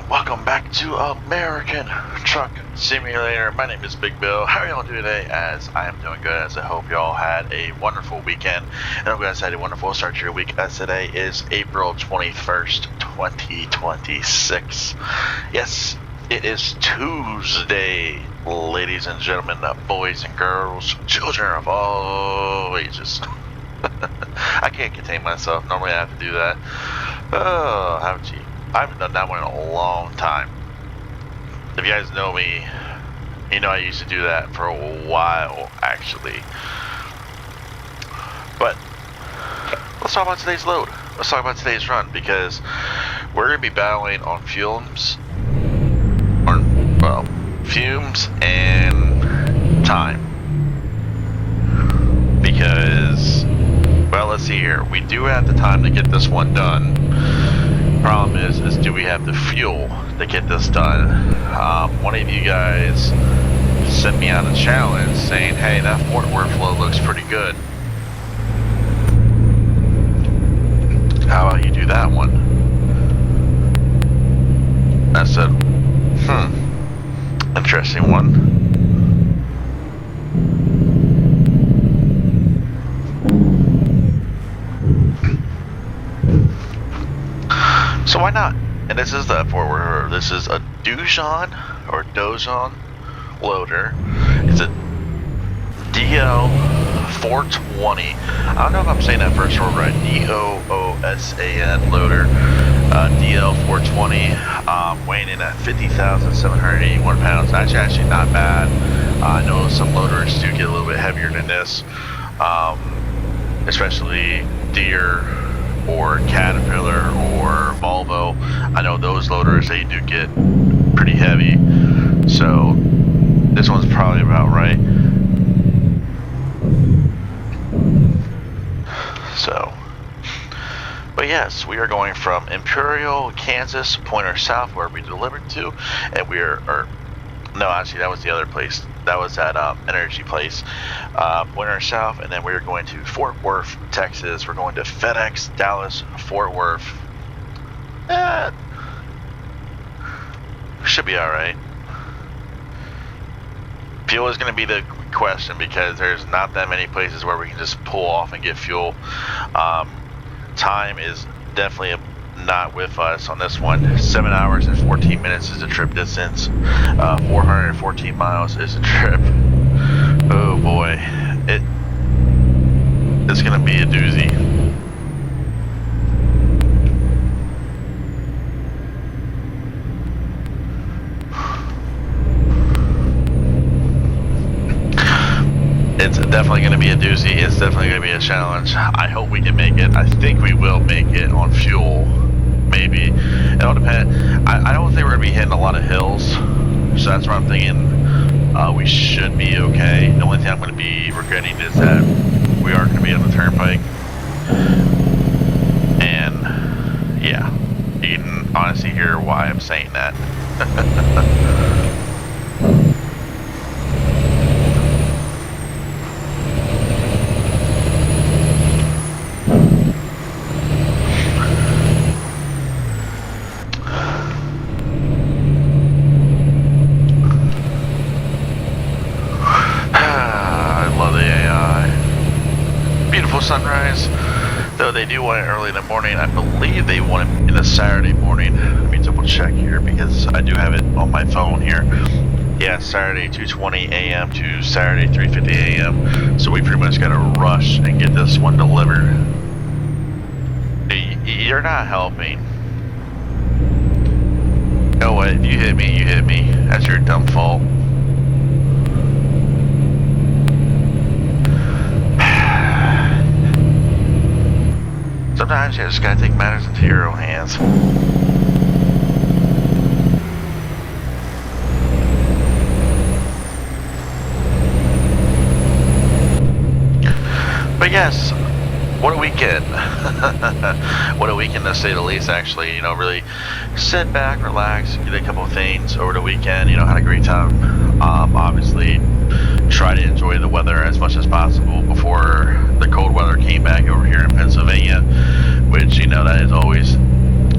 and welcome back to American Truck Simulator. My name is Big Bill. How are y'all doing today? As I am doing good, as I hope y'all had a wonderful weekend, and I hope you guys had a wonderful start to your week, as today is April 21st, 2026. Yes, it is Tuesday, ladies and gentlemen, boys and girls, children of all ages. I can't contain myself. Normally I have to do that. Oh, haven't you? I haven't done that one in a long time. If you guys know me, you know I used to do that for a while, actually. But let's talk about today's load. Let's talk about today's run, because we're going to be battling on fumes, fumes and time. Because, well, let's see here. We do have the time to get this one done. Problem is do we have the fuel to get this done? One of you guys sent me out a challenge saying, hey, that Fort Worth load looks pretty good. How about you do that one? I said, interesting one. So why not? And this is the Fort Worth. This is a Doosan Loader. It's a DL420. I don't know if I'm saying that first word right. DOOSAN Loader. DL420. Weighing in at 50,781 pounds. Actually not bad. I know some loaders do get a little bit heavier than this, especially Deere or Caterpillar or Volvo. I know those loaders, they do get pretty heavy, so this one's probably about right. So, but yes, we are going from Emporia, Kansas, Pointer South, where we delivered to, and we are, no, actually that was the other place. That was at Energy Place, Pointer South, and then we're going to Fort Worth, Texas. We're going to FedEx Dallas Fort Worth. Should be all right. Fuel is going to be the question, because there's not that many places where we can just pull off and get fuel. Time is definitely not with us on this one. 7 hours and 14 minutes is the trip distance. 414 miles is the trip. Oh boy, it's gonna be a doozy. It's definitely going to be a doozy. It's definitely going to be a challenge. I hope we can make it. I think we will make it on fuel. Maybe. It'll depend. I don't think we're going to be hitting a lot of hills. So that's what I'm thinking. We should be okay. The only thing I'm going to be regretting is that we are going to be on the turnpike. And, yeah. You can honestly hear why I'm saying that. Sunrise, though they do want it early in the morning. I believe they want it in the Saturday morning. Let me double check here, because I do have it on my phone here. Yeah, Saturday 2:20 a.m. to Saturday 3:50 a.m. So we pretty much got to rush and get this one delivered. You're not helping. Oh what? If you hit me, you hit me. That's your dumb fault. Sometimes you just gotta take matters into your own hands. But yes, what a weekend. What a weekend to say the least, actually. You know, really sit back, relax, get a couple of things over the weekend. You know, had a great time. Obviously, try to enjoy the weather as much as possible before the cold weather came back over here in Pennsylvania, which, you know, that is always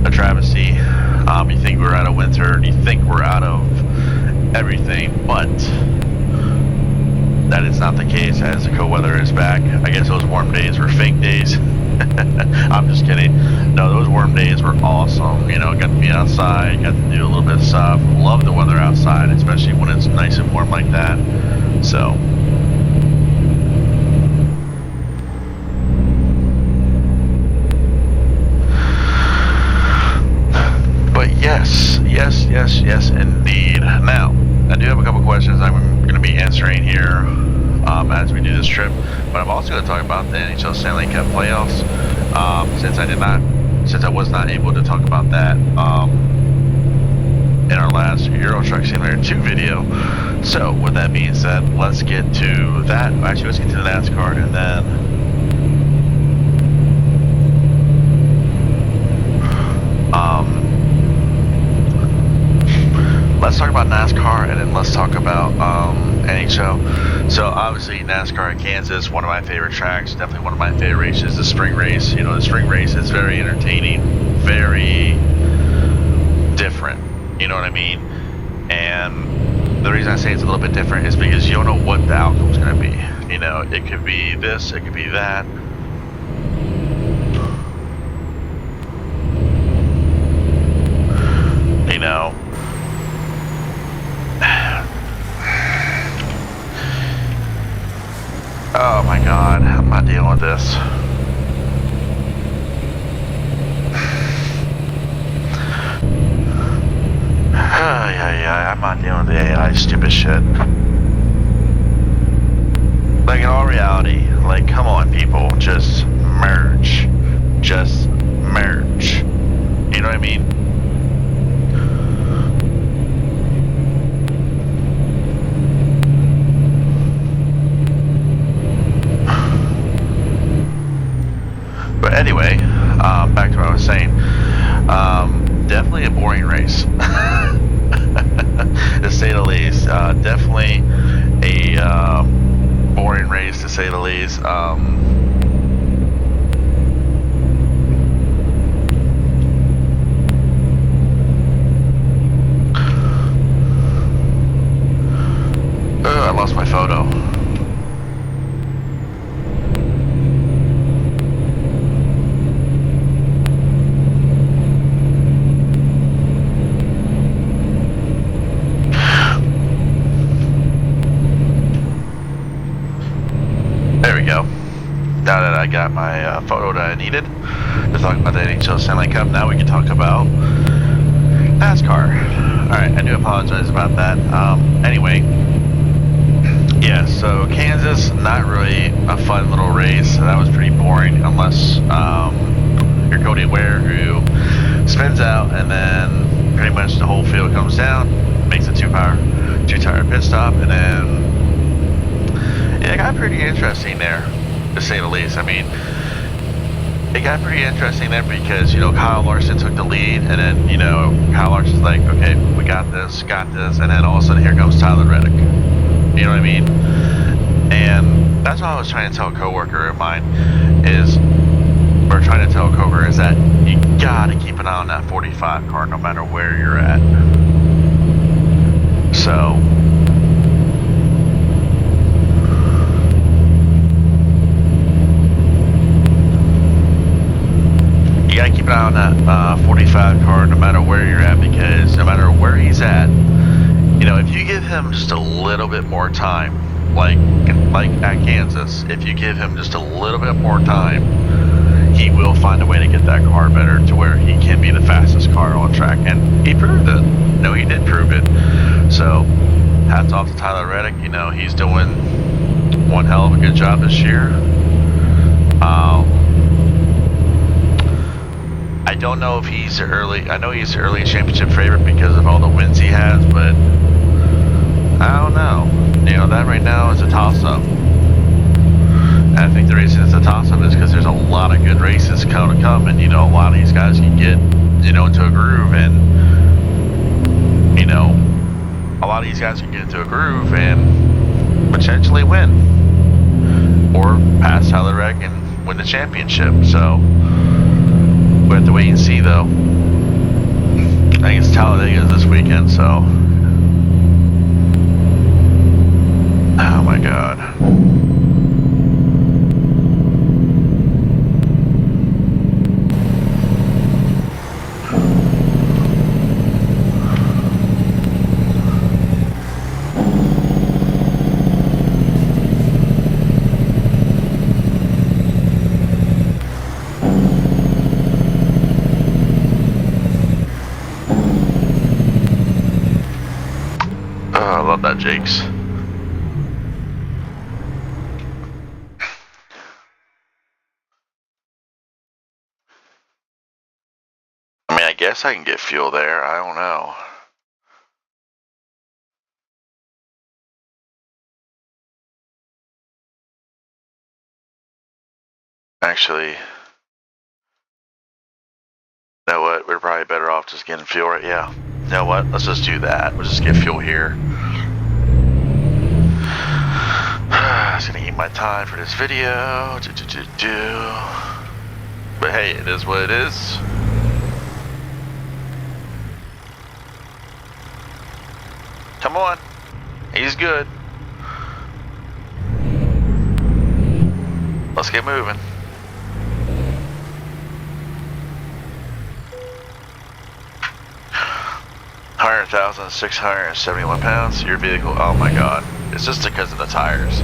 a travesty. You think we're out of winter, and you think we're out of everything, but that is not the case, as the cold weather is back. I guess those warm days were fake days. I'm just kidding. No, those warm days were awesome. You know, got to be outside, got to do a little bit of stuff. Love the weather outside, especially when it's nice and warm like that. So. But yes, indeed. Now, I do have a couple questions I'm going to be answering here as we do this trip, but I'm also going to talk about the NHL Stanley Cup playoffs, since I was not able to talk about that in our last Euro Truck Simulator 2 video. So with that being said, let's get to that. Actually, let's get to the NASCAR, and then let's talk about NASCAR, and then let's talk about NHL. So obviously NASCAR in Kansas, one of my favorite tracks, definitely one of my favorite races, the spring race. You know, the spring race is very entertaining, very different, you know what I mean? And the reason I say it's a little bit different is because you don't know what the outcome's going to be. You know, it could be this, it could be that. You know, oh my God, I'm not dealing with this. Yeah, I'm not dealing with the AI stupid shit. Like, in all reality, like, come on, people, just merge. Just merge. You know what I mean? But anyway, back to what I was saying. Definitely a boring race, to say the least. Definitely a boring race, to say the least. I lost my photo. There we go. Now that I got my photo that I needed to talk about the NHL Stanley Cup, now we can talk about NASCAR. Alright, I do apologize about that. Anyway, yeah, so Kansas, not really a fun little race. That was pretty boring, unless you're Cody Ware, who spins out, and then pretty much the whole field comes down, makes a two-tire pit stop, and then yeah, it got pretty interesting there, to say the least. I mean, it got pretty interesting there because, you know, Kyle Larson took the lead, and then, you know, Kyle Larson's like, okay, we got this, and then all of a sudden here comes Tyler Reddick. You know what I mean? And that's what I was trying to tell a coworker of mine is, or trying to tell a coworker, is that you gotta keep an eye on that 45 car no matter where you're at. So, you gotta keep an eye on that 45 car no matter where you're at, because no matter where he's at, you know, if you give him just a little bit more time, like at Kansas, if you give him just a little bit more time, he will find a way to get that car better to where he can be the fastest car on track. And he proved it. No, he did prove it. So, hats off to Tyler Reddick. You know, he's doing one hell of a good job this year. I don't know if he's I know he's the early championship favorite because of all the wins he has, but I don't know. You know, that right now is a toss-up. And I think the reason it's a toss-up is because there's a lot of good races to come, and, you know, a lot of these guys can get, you know, into a groove, and, you know, a lot of these guys can get into a groove and potentially win. Or pass Tyler Reddick and win the championship. So, we have to wait and see, though. I think it's Talladega this weekend, so. Oh my god. Oh, I love that Jakes. I mean, I guess I can get fuel there. I don't know. Actually, you know what? We're probably better off just getting fuel right. Yeah. You know what? Let's just do that. We'll just get fuel here. It's gonna eat my time for this video. But hey, it is what it is. Come on. He's good. Let's get moving. £100,671. Your vehicle, oh my god. It's just because of the tires.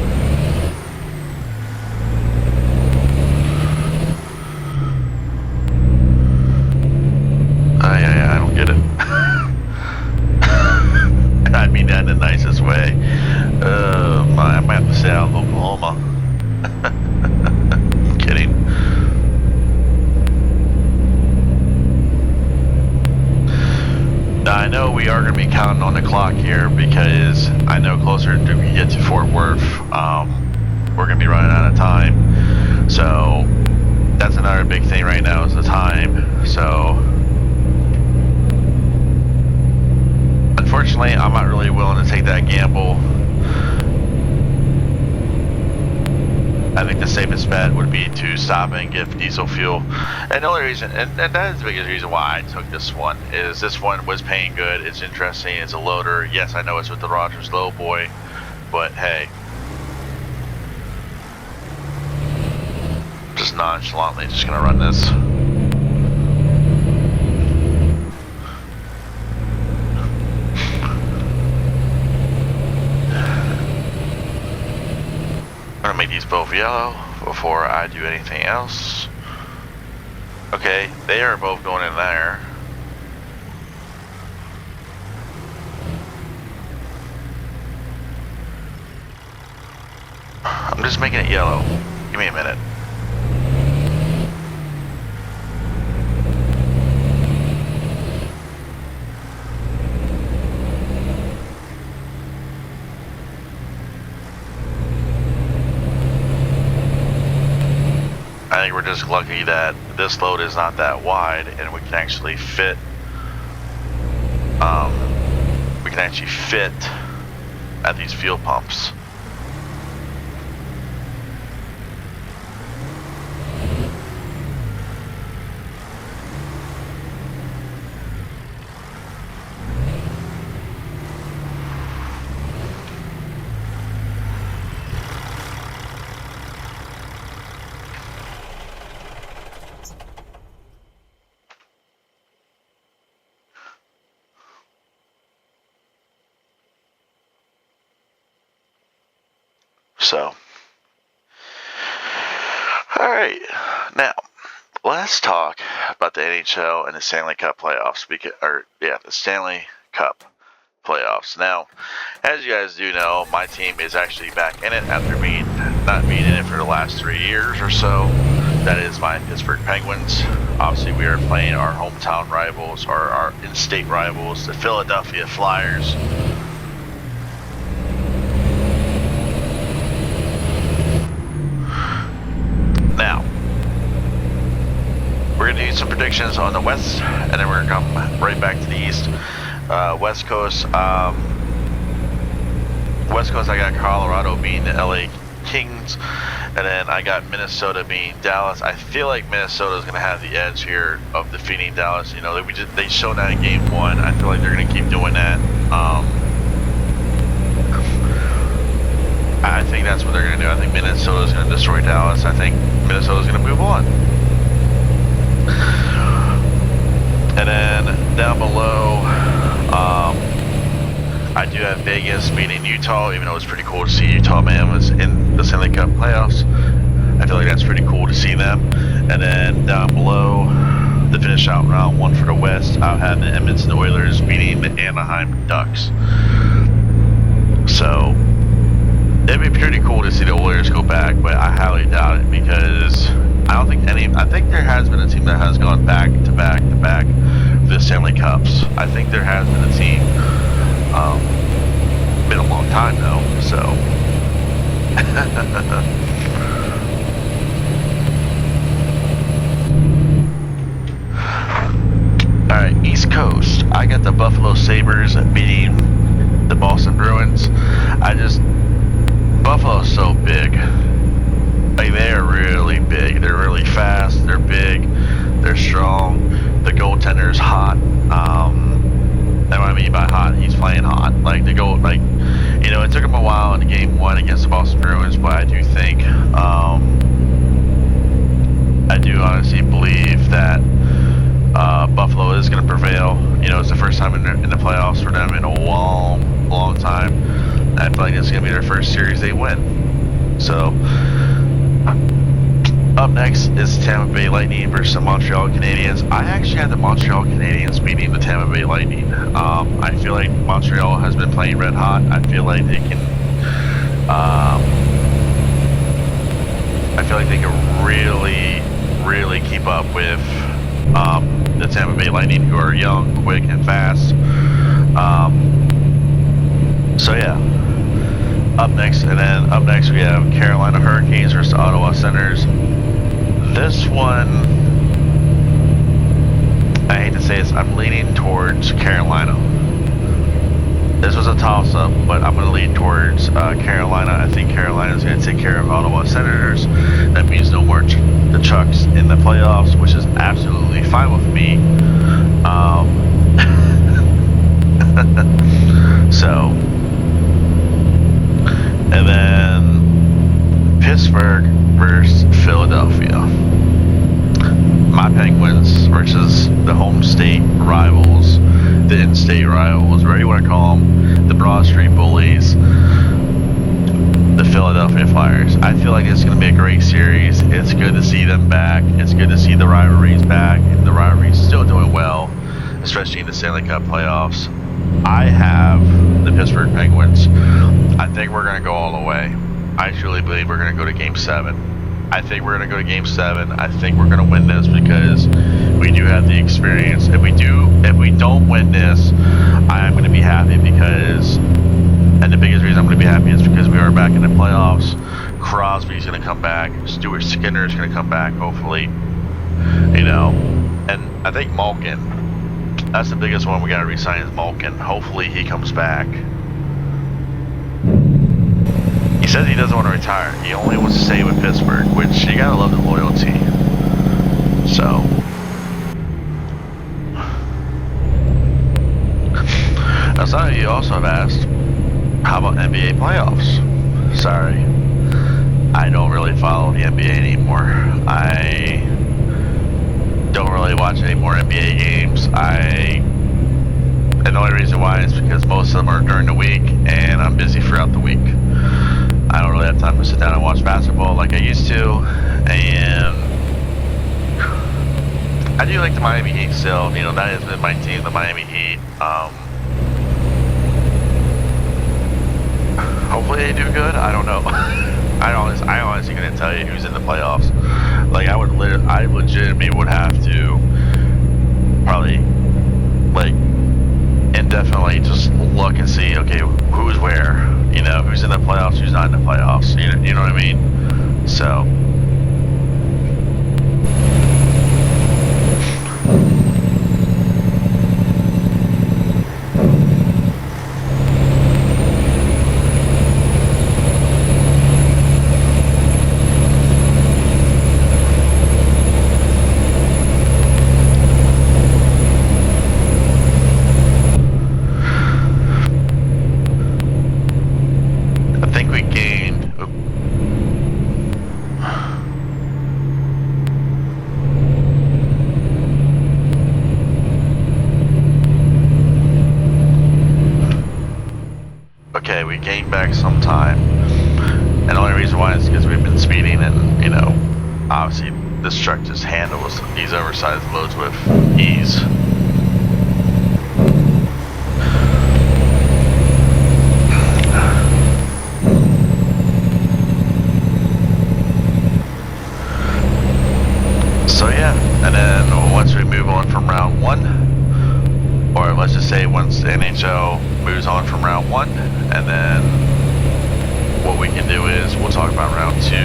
I don't get it. I mean that in the nicest way. I might have to stay out of Oklahoma. I'm kidding. I know we are going to be counting on the clock here because I know closer to we get to Fort Worth, we're going to be running out of time. So that's another big thing right now is the time. So unfortunately, I'm not really willing to take that gamble. I think the safest bet would be to stop and get diesel fuel. And the only reason, and that is the biggest reason why I took this one, is this one was paying good. It's interesting. It's a loader. Yes, I know it's with the Rogers Lowboy, but hey. Just nonchalantly just going to run this. I'm gonna make these both yellow before I do anything else. Okay, they are both going in there. I'm just making it yellow. Give me a minute. I think we're just lucky that this load is not that wide and we can actually fit at these fuel pumps. So, alright, now, let's talk about the NHL and the Stanley Cup playoffs, the Stanley Cup playoffs. Now, as you guys do know, my team is actually back in it after not being in it for the last 3 years or so. That is my Pittsburgh Penguins. Obviously, we are playing our hometown rivals, or our in-state rivals, the Philadelphia Flyers. Now, we're going to do some predictions on the West, and then we're going to come right back to the East. West Coast, I got Colorado beating the LA Kings, And then I got Minnesota beating Dallas. I feel like Minnesota is going to have the edge here of defeating Dallas. You know, they showed that in game 1. I feel like they're going to keep doing that. I think that's what they're going to do. I think Minnesota is going to destroy Dallas. I think Minnesota is going to move on. And then down below, I do have Vegas beating Utah, even though it's pretty cool to see Utah, man, was in the Stanley Cup playoffs. I feel like that's pretty cool to see them. And then down below, to finish out round 1 for the West, I'll have the Edmonton Oilers beating the Anaheim Ducks. So, it'd be pretty cool to see the Oilers go back, but I highly doubt it because I don't think I think there has been a team that has gone back to back to back for the Stanley Cups. I think there has been a team. Been a long time though, so. Alright, East Coast. I got the Buffalo Sabres beating the Boston Bruins. Buffalo's so big. Like, they're really big. They're really fast. They're big. They're strong. The goaltender's hot. And what I mean by hot, he's playing hot. Like, it took him a while in game 1 against the Boston Bruins, but I do think, I do honestly believe that Buffalo is going to prevail. You know, it's the first time in the playoffs for them in a long time. I feel like it's going to be their first series they win. So, up next is Tampa Bay Lightning versus the Montreal Canadiens. I actually had the Montreal Canadiens beating the Tampa Bay Lightning. I feel like Montreal has been playing red hot. I feel like they can really keep up with the Tampa Bay Lightning, who are young, quick, and fast. So yeah. Up next we have Carolina Hurricanes versus the Ottawa Senators. This one, I hate to say this, I'm leaning towards Carolina. This was a toss-up, but I'm going to lean towards Carolina. I think Carolina is going to take care of Ottawa Senators. That means no more the Chucks in the playoffs, which is absolutely fine with me. So, and then Pittsburgh versus Philadelphia. My Penguins versus the home state rivals, the in-state rivals, whatever you want to call them, the Broad Street Bullies, the Philadelphia Flyers. I feel like it's going to be a great series. It's good to see them back. It's good to see the rivalries back, and the rivalries still doing well, especially in the Stanley Cup playoffs. I have the Pittsburgh Penguins. I think we're going to go all the way. I truly believe we're going to go to Game 7. I think we're going to go to Game 7. I think we're going to win this because we do have the experience. If we don't win this, I'm going to be happy because, and the biggest reason I'm going to be happy is because we are back in the playoffs. Crosby's going to come back. Stuart Skinner is going to come back, hopefully. You know, and I think Malkin, that's the biggest one we got to re-sign is Malkin. Hopefully he comes back. He says he doesn't want to retire. He only wants to stay with Pittsburgh, which you gotta love the loyalty. So, now some of you also have asked, how about NBA playoffs? Sorry, I don't really follow the NBA anymore. I don't really watch any more NBA games. And the only reason why is because most of them are during the week, and I'm busy throughout the week. I don't really have time to sit down and watch basketball like I used to, and I do like the Miami Heat still. You know, that has been my team, the Miami Heat. Hopefully they do good. I don't know. I honestly couldn't tell you who's in the playoffs. Like, I legitimately would have to probably, like, indefinitely just look and see, okay, who's where. You know, who's in the playoffs, who's not in the playoffs. You know what I mean? So. okay, we gained back some time. And the only reason why is because we've been speeding, and, you know, obviously this truck just handles these oversized loads with ease. So yeah, and then once we move on from round 1, or let's just say once the NHL moves on from round 1, and then what we can do is we'll talk about round 2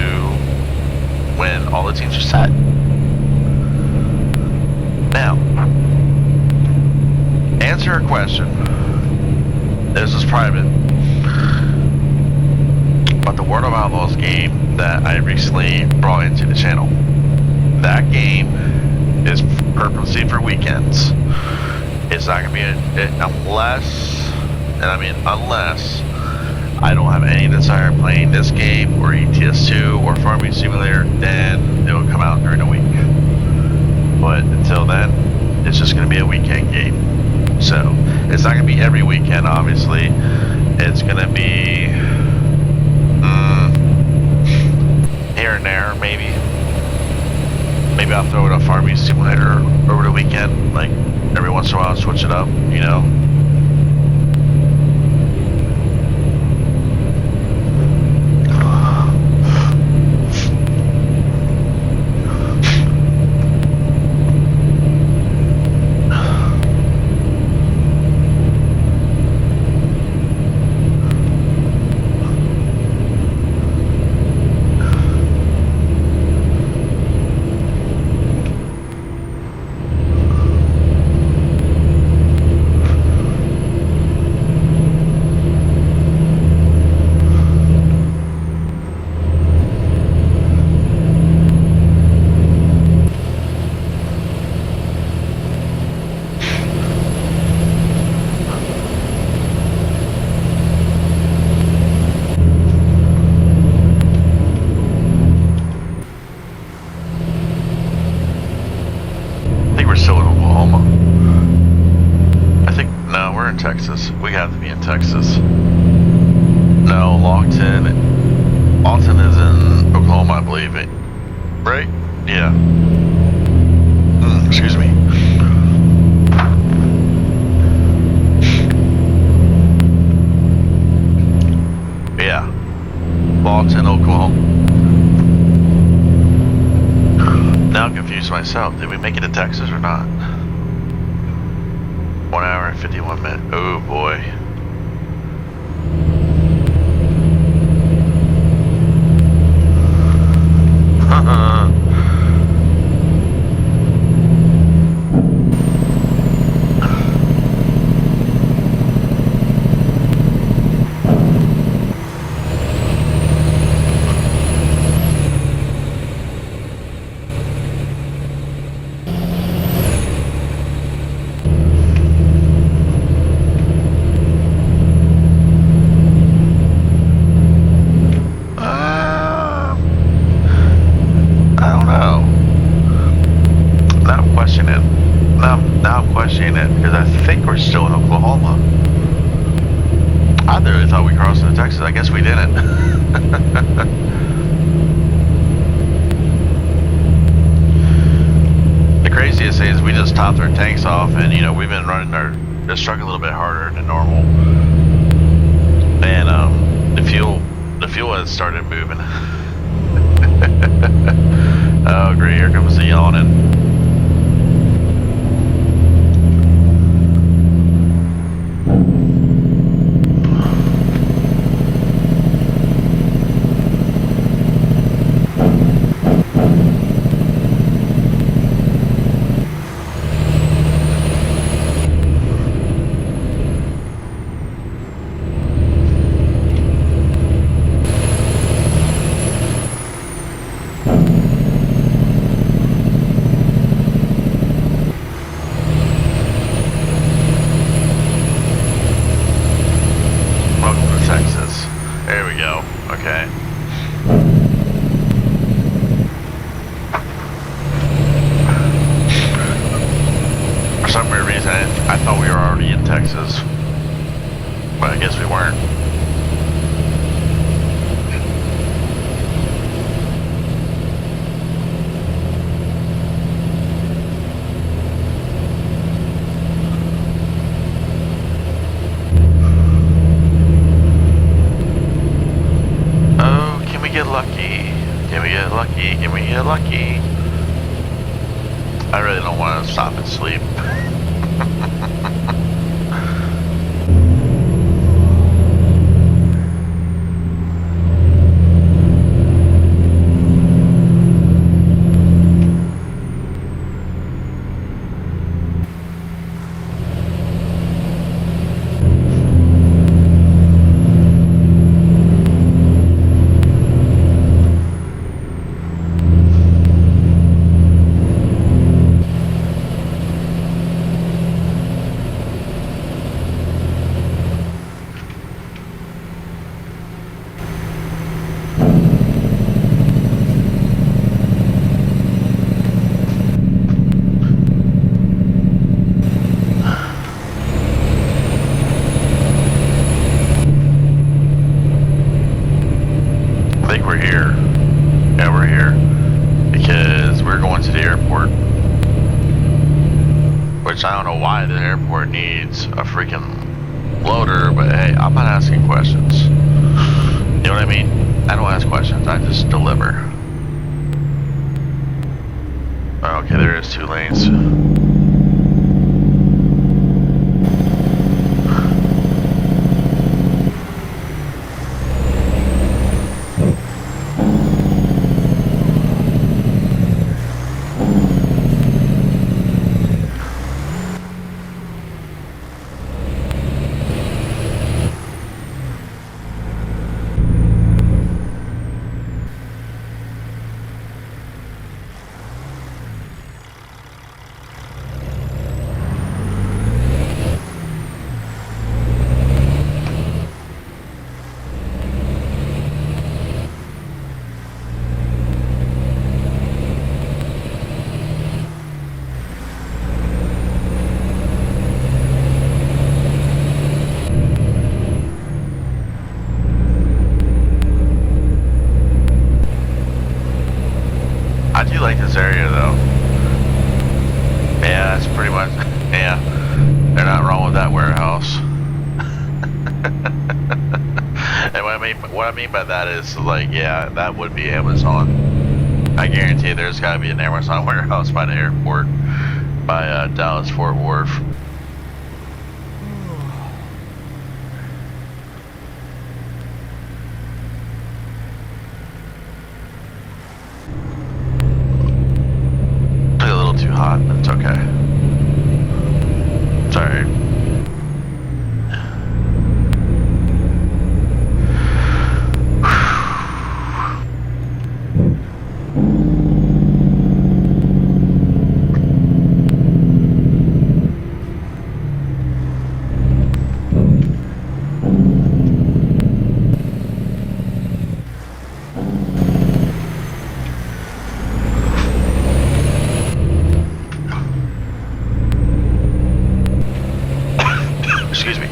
when all the teams are set. Now, answer a question. This is private. But the World of Outlaws game that I recently brought into the channel, that game is purposely for weekends. It's not gonna be unless I don't have any desire of playing this game or ETS2 or Farming Simulator, then it will come out during the week. But until then, it's just gonna be a weekend game. So it's not gonna be every weekend, obviously. It's gonna be here and there, maybe. Maybe I'll throw it a Farming Simulator over the weekend, like every once in a while, switch it up, you know. Texas. We have to be in Texas. No, Longton is in Oklahoma, I believe. Right? Yeah. Excuse me. Yeah. Longton, Oklahoma. Now I'm confused myself. Did we make it to Texas or not? 1 hour and 51 minutes. Oh boy. Now I'm questioning it because I think we're still in Oklahoma. I really thought we crossed into Texas. I guess we didn't. The craziest thing is we just topped our tanks off, and you know we've been running this truck a little bit harder than normal, and the fuel has started moving. Oh great, here comes the yawning. I thought we were already in Texas, but I guess we weren't. get lucky? Can we get lucky? I really don't want to stop and sleep. I think we're here. Yeah, we're here. Because we're going to the airport. Which I don't know why the airport needs a freaking loader, but hey, I'm not asking questions. You know what I mean? I don't ask questions, I just deliver. Okay, there is 2 lanes. I do like this area though. Yeah, that's pretty much, yeah, they're not wrong with that warehouse. And what I mean by that is like, yeah, that would be Amazon. I guarantee there's gotta be an Amazon warehouse by the airport, by Dallas Fort Worth. It's a little too hot, but it's okay. It's alright. Excuse me.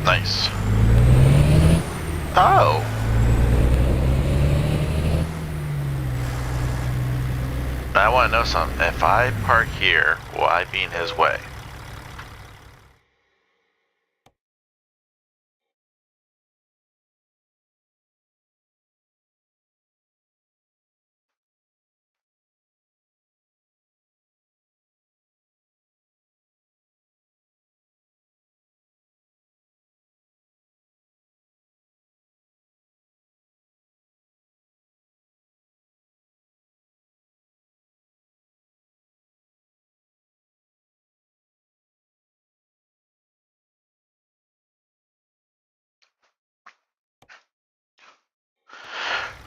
Nice. Oh. I want to know something. If I park here, will I be in his way?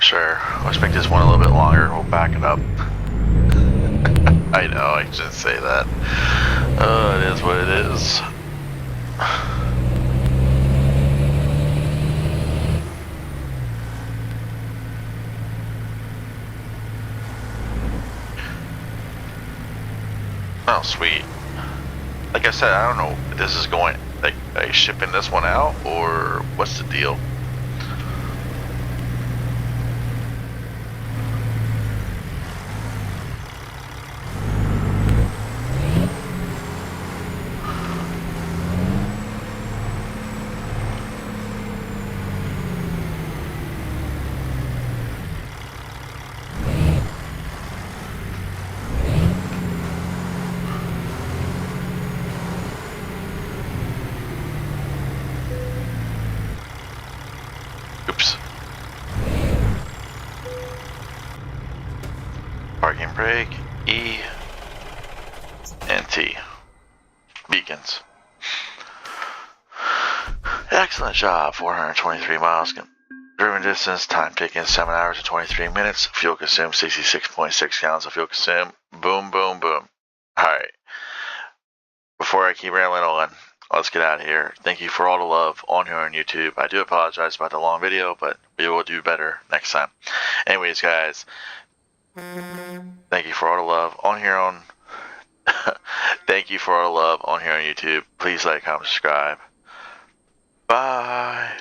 Sure. Let's make this one a little bit longer. We'll back it up. I know, I shouldn't say that. It is what it is. Oh, sweet. Like I said, I don't know if this is going, like, are you shipping this one out, or what's the deal? Oops. Parking brake, E, and T. Beacons. Excellent job. 423 miles. Driven distance, time taken 7 hours and 23 minutes. Fuel consumed 66.6 gallons of fuel consumed. Boom, boom, boom. Alright. Before I keep rambling on, let's get out of here. Thank you for all the love on here on YouTube. I do apologize about the long video, but we will do better next time. Anyways, guys, thank you for all the love on here on thank you for all the love on here on YouTube. Please like, comment, subscribe. Bye.